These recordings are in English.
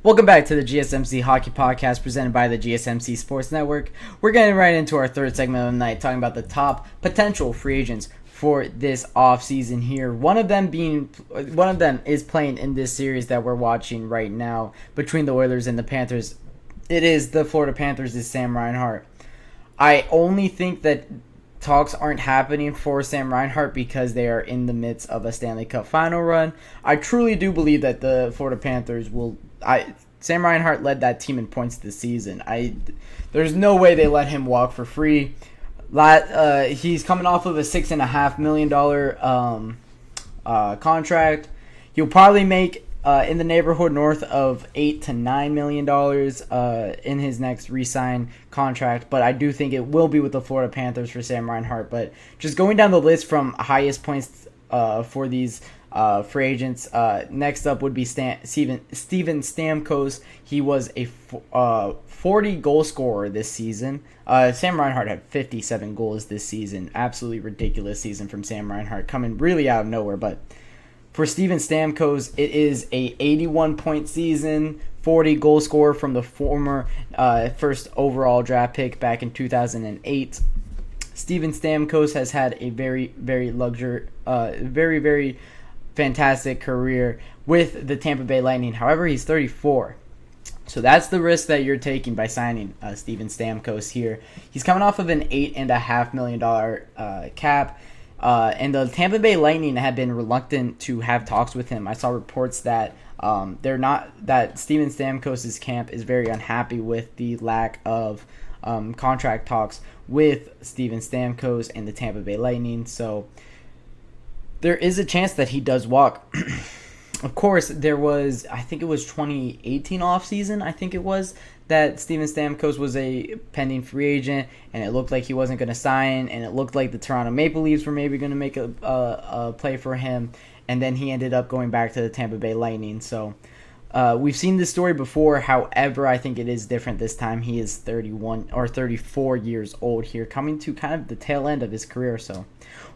Welcome back to the GSMC Hockey Podcast presented by the GSMC Sports Network. We're getting right into our third segment of the night, talking about the top potential free agents for this offseason here. One of them is playing in this series that we're watching right now between the Oilers and the Panthers. It is the Florida Panthers' Sam Reinhart. I only think that talks aren't happening for Sam Reinhart because they are in the midst of a Stanley Cup Final run. I truly do believe that the Florida Panthers will. Sam Reinhart led that team in points this season. There's no way they let him walk for free. He's coming off of a $6.5 million contract. He'll probably make in the neighborhood north of $8 to $9 million in his next re-sign contract, but I do think it will be with the Florida Panthers for Sam Reinhart. But just going down the list from highest points for these free agents, next up would be Steven Stamkos. He was a 40 goal scorer this season. Sam Reinhart had 57 goals this season. Absolutely ridiculous season from Sam Reinhart, coming really out of nowhere, but for Steven Stamkos, it is a 81-point season, 40 goal scorer from the former first overall draft pick back in 2008. Steven Stamkos has had a very fantastic career with the Tampa Bay Lightning. However, he's 34. So that's the risk that you're taking by signing Steven Stamkos here. He's coming off of an $8.5 million cap. And the Tampa Bay Lightning have been reluctant to have talks with him. I saw reports that that Steven Stamkos' camp is very unhappy with the lack of contract talks with Steven Stamkos and the Tampa Bay Lightning. So there is a chance that he does walk. Of course, there was, I think it was 2018 offseason, that Steven Stamkos was a pending free agent, and it looked like he wasn't going to sign, and it looked like the Toronto Maple Leafs were maybe going to make a play for him, and then he ended up going back to the Tampa Bay Lightning. So we've seen this story before. However, I think it is different this time. He is 31 or 34 years old here, coming to kind of the tail end of his career. So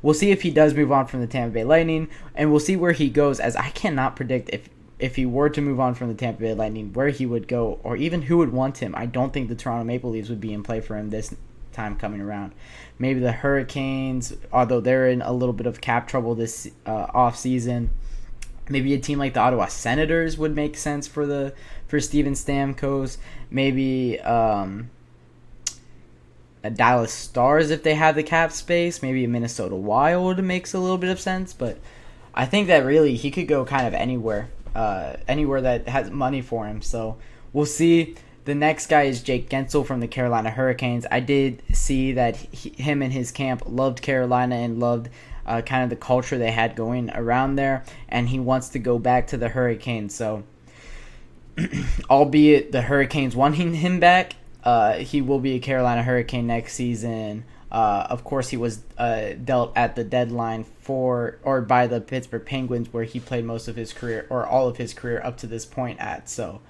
we'll see if he does move on from the Tampa Bay Lightning, and we'll see where he goes, as I cannot predict if he were to move on from the Tampa Bay Lightning, where he would go, or even who would want him. I don't think the Toronto Maple Leafs would be in play for him this time coming around. Maybe the Hurricanes, although they're in a little bit of cap trouble this offseason. Maybe a team like the Ottawa Senators would make sense for Steven Stamkos. Maybe a Dallas Stars if they have the cap space. Maybe a Minnesota Wild makes a little bit of sense. But I think that really he could go kind of anywhere that has money for him. So we'll see. The next guy is Jake Gensel from the Carolina Hurricanes. I did see that him and his camp loved Carolina and loved kind of the culture they had going around there, and he wants to go back to the Hurricanes. So albeit the Hurricanes wanting him back, he will be a Carolina Hurricane next season. Of course, he was dealt at the deadline by the Pittsburgh Penguins, where he played most of his career, or all of his career up to this point at. So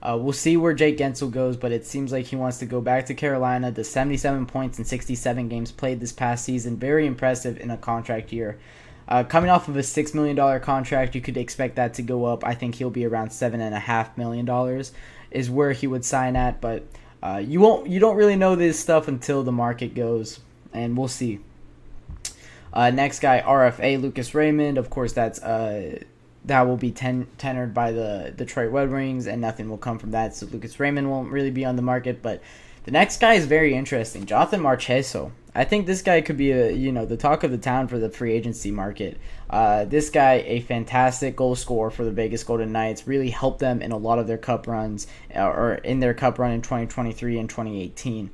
we'll see where Jake Gensel goes, but it seems like he wants to go back to Carolina. The 77 points in 67 games played this past season, very impressive in a contract year. Coming off of a $6 million contract, you could expect that to go up. I think he'll be around $7.5 million is where he would sign at, but you don't really know this stuff until the market goes, and we'll see. Next guy, RFA Lucas Raymond. Of course, that will be tenured by the Detroit Red Wings, and nothing will come from that. So Lucas Raymond won't really be on the market. But the next guy is very interesting, Jonathan Marchessault. I think this guy could be the talk of the town for the free agency market. This guy, a fantastic goal scorer for the Vegas Golden Knights, really helped them in a lot of their cup runs, or in their cup run in 2023 and 2018.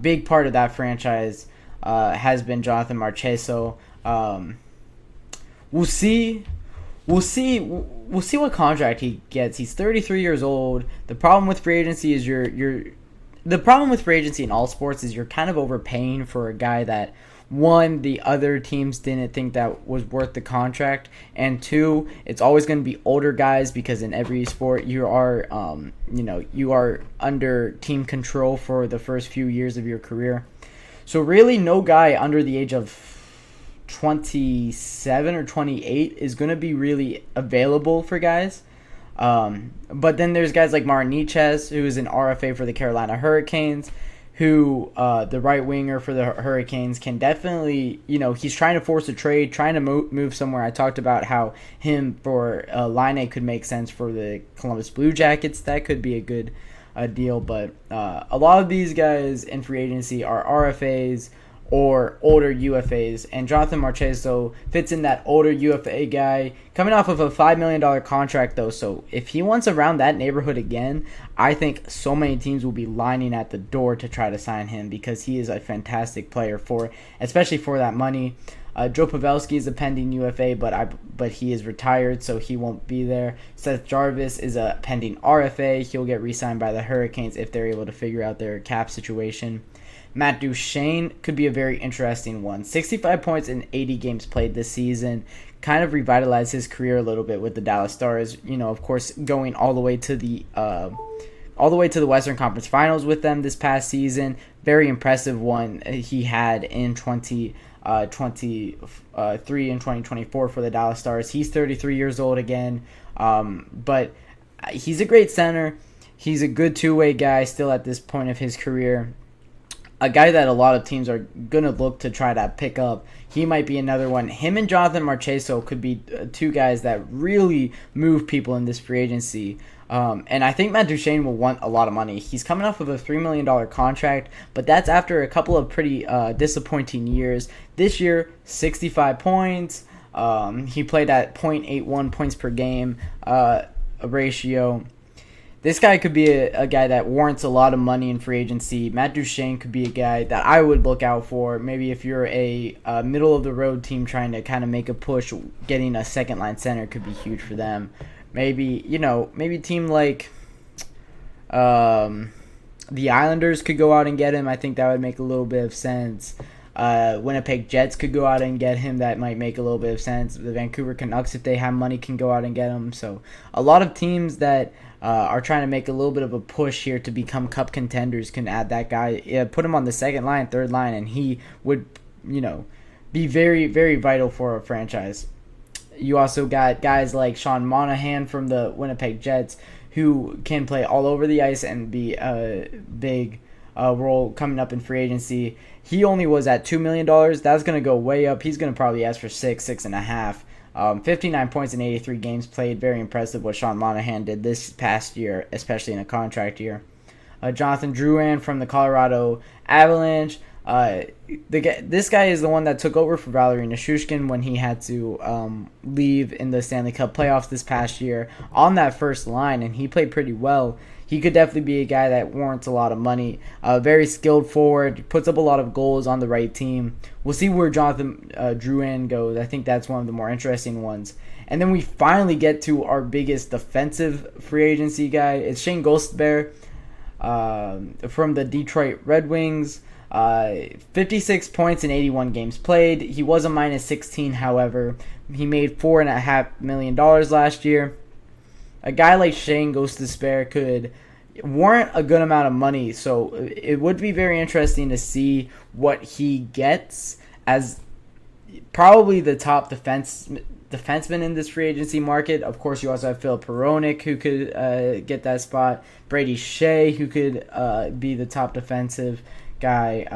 Big part of that franchise has been Jonathan Marchessault. We'll see what contract he gets. He's 33 years old. The problem with free agency is the problem with free agency in all sports is you're kind of overpaying for a guy that, one, the other teams didn't think that was worth the contract, and two, it's always going to be older guys, because in every sport you are under team control for the first few years of your career. So really, no guy under the age of 27 or 28 is going to be really available for guys. But then there's guys like Martin Necas, who is an RFA for the Carolina Hurricanes, who the right winger for the Hurricanes can definitely, he's trying to force a trade, trying to move somewhere. I talked about how him for Line could make sense for the Columbus Blue Jackets. That could be a good deal. But a lot of these guys in free agency are RFAs or older UFAs, and Jonathan Marchessault fits in that older UFA guy, coming off of a $5 million contract though, so if he wants around that neighborhood again, I think so many teams will be lining at the door to try to sign him, because he is a fantastic player, especially for that money. Joe Pavelski is a pending UFA, but he is retired, so he won't be there. Seth Jarvis is a pending RFA. He'll get re-signed by the Hurricanes if they're able to figure out their cap situation. Matt Duchene could be a very interesting one. 65 points in 80 games played this season. Kind of revitalized his career a little bit with the Dallas Stars. Of course, going all the way to the Western Conference Finals with them this past season. Very impressive one he had in 2023 and 2024 for the Dallas Stars. He's 33 years old again, but he's a great center. He's a good two-way guy still at this point of his career. A guy that a lot of teams are going to look to try to pick up. He might be another one. Him and Jonathan Marchessault could be two guys that really move people in this free agency. And I think Matt Duchene will want a lot of money. He's coming off of a $3 million contract, but that's after a couple of pretty disappointing years. This year, 65 points. He played at .81 points per game ratio. This guy could be a guy that warrants a lot of money in free agency. Matt Duchene could be a guy that I would look out for. Maybe if you're a middle-of-the-road team trying to kind of make a push, getting a second-line center could be huge for them. Maybe a team like the Islanders could go out and get him. I think that would make a little bit of sense. Winnipeg Jets could go out and get him. That might make a little bit of sense. The Vancouver Canucks, if they have money, can go out and get him. So a lot of teams that are trying to make a little bit of a push here to become cup contenders can add that guy. Put him on the second line, third line, and he would, be very, very vital for a franchise. You also got guys like Sean Monahan from the Winnipeg Jets, who can play all over the ice and be a big role coming up in free agency. He only was at $2 million. That's going to go way up. He's going to probably ask for 6.5. 59 points in 83 games played. Very impressive what Sean Monahan did this past year, especially in a contract year. Jonathan Drouin from the Colorado Avalanche. This guy is the one that took over for Valeri Nichushkin when he had to leave in the Stanley Cup playoffs this past year on that first line, and he played pretty well. He could definitely be a guy that warrants a lot of money. Very skilled forward, puts up a lot of goals on the right team. We'll see where Jonathan Drouin goes. I think that's one of the more interesting ones. And then we finally get to our biggest defensive free agency guy. It's Shane Gostisbehere from the Detroit Red Wings. 56 points in 81 games played. He was a -16, however. He made $4.5 million last year. A guy like Shane Gostisbehere could warrant a good amount of money, so it would be very interesting to see what he gets as probably the top defenseman in this free agency market. Of course, you also have Philip Hronek, who could get that spot. Brady Shea, who could be the top defensive guy.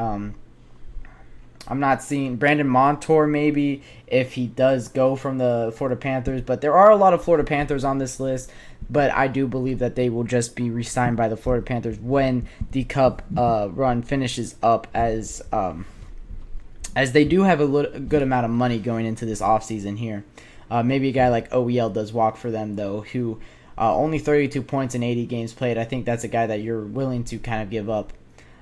I'm not seeing Brandon Montour maybe if he does go from the Florida Panthers, but there are a lot of Florida Panthers on this list, but I do believe that they will just be re-signed by the Florida Panthers when the Cup run finishes up, as they do have a good amount of money going into this offseason here. Maybe a guy like OEL does walk for them, though, who only 32 points in 80 games played. I think that's a guy that you're willing to kind of give up.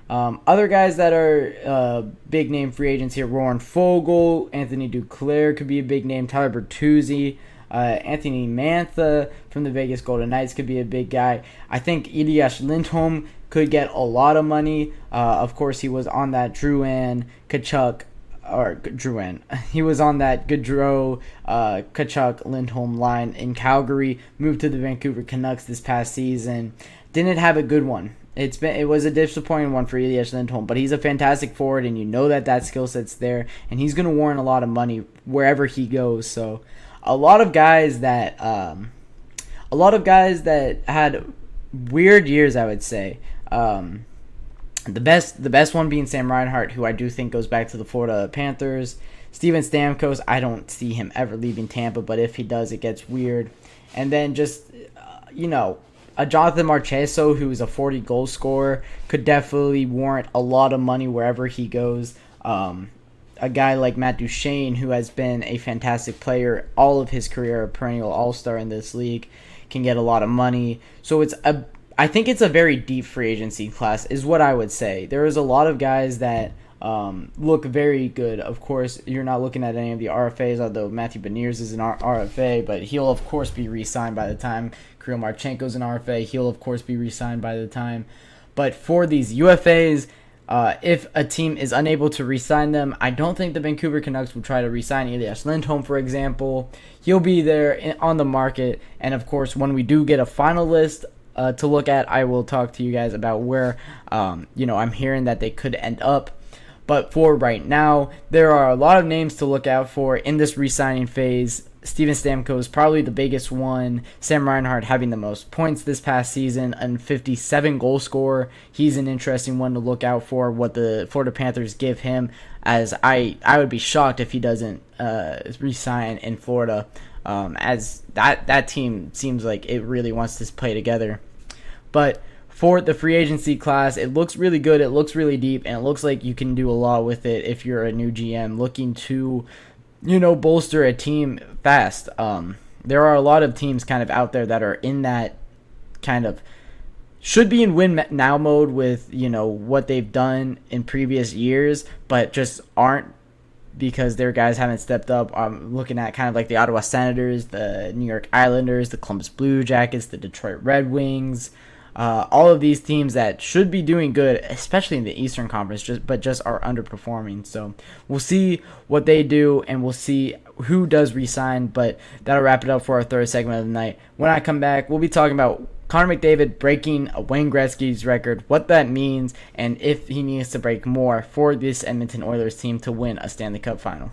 Other guys that are big name free agents here: Warren Fogle, Anthony Duclair could be a big name. Tyler Bertuzzi, Anthony Mantha from the Vegas Golden Knights could be a big guy. I think Elias Lindholm could get a lot of money. Of course, he was on that He was on that Gaudreau, Kachuk, Lindholm line in Calgary. Moved to the Vancouver Canucks this past season. Didn't have a good one. It was a disappointing one for Elias Lindholm, but he's a fantastic forward, and you know that skill set's there, and he's going to warrant a lot of money wherever he goes. So a lot of guys that a lot of guys that had weird years, I would say. The best one being Sam Reinhart, who I do think goes back to the Florida Panthers. Steven Stamkos, I don't see him ever leaving Tampa, but if he does, it gets weird. And then just, a Jonathan Marchessault, who's a 40-goal scorer, could definitely warrant a lot of money wherever he goes. A guy like Matt Duchene, who has been a fantastic player all of his career, a perennial all-star in this league, can get a lot of money. So I think it's a very deep free agency class, is what I would say. There is a lot of guys that look very good. Of course, you're not looking at any of the RFAs, although Matthew Beniers is an RFA, but he'll, of course, be re-signed by the time. Kirill Marchenko's an RFA. He'll, of course, be re-signed by the time. But for these UFAs, if a team is unable to re-sign them, I don't think the Vancouver Canucks will try to re-sign Elias Lindholm, for example. He'll be there on the market. And, of course, when we do get a final list to look at, I will talk to you guys about where, I'm hearing that they could end up. But for right now, there are a lot of names to look out for in this re-signing phase. Steven Stamkos, probably the biggest one. Sam Reinhart having the most points this past season, and 57-goal scorer. He's an interesting one to look out for, what the Florida Panthers give him, as I would be shocked if he doesn't re-sign in Florida, as that team seems like it really wants to play together. But for the free agency class, it looks really good, it looks really deep, and it looks like you can do a lot with it if you're a new GM looking to, bolster a team fast. There are a lot of teams kind of out there that are in that kind of should be in win now mode with, what they've done in previous years, but just aren't because their guys haven't stepped up. I'm looking at kind of like the Ottawa Senators, the New York Islanders, the Columbus Blue Jackets, the Detroit Red Wings. All of these teams that should be doing good, especially in the Eastern Conference, but just are underperforming. So we'll see what they do, and we'll see who does resign. But that'll wrap it up for our third segment of the night. When I come back, we'll be talking about Connor McDavid breaking Wayne Gretzky's record, what that means, and if he needs to break more for this Edmonton Oilers team to win a Stanley Cup Final.